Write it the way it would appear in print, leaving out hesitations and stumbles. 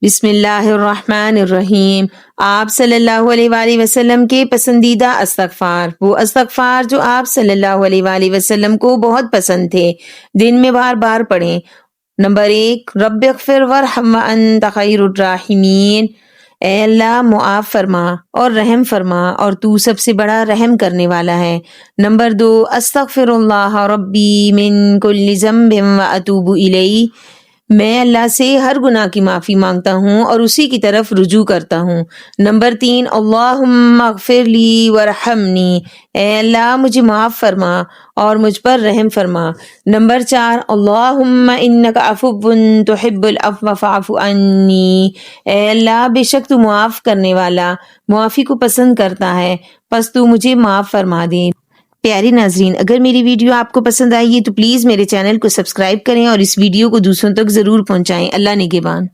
بسم اللہ الرحمن الرحیم۔ آپ صلی اللہ علیہ وآلہ وسلم کے پسندیدہ استغفار، وہ استغفار جو آپ صلی اللہ علیہ وآلہ وسلم کو بہت پسند تھے، دن میں بار بار پڑھیں۔ نمبر 1، رب اغفر وارحم وانت خیر الراحمین، اے اللہ معاف فرما اور رحم فرما اور تو سب سے بڑا رحم کرنے والا ہے۔ نمبر 2، استغفر اللہ ربی من کل ذنب واتوب الیہ، میں اللہ سے ہر گناہ کی معافی مانگتا ہوں اور اسی کی طرف رجوع کرتا ہوں۔ نمبر 3، اللہم اغفر لی ورحمنی، اے اللہ مجھے معاف فرما اور مجھ پر رحم فرما۔ نمبر 4، اللہم انک عفو تحب العفو فاعف عنی، اے اللہ بے شک تو معاف کرنے والا معافی کو پسند کرتا ہے، پس تو مجھے معاف فرما دے۔ پیارے ناظرین، اگر میری ویڈیو آپ کو پسند آئی ہے تو پلیز میرے چینل کو سبسکرائب کریں اور اس ویڈیو کو دوسروں تک ضرور پہنچائیں۔ اللہ نگہبان۔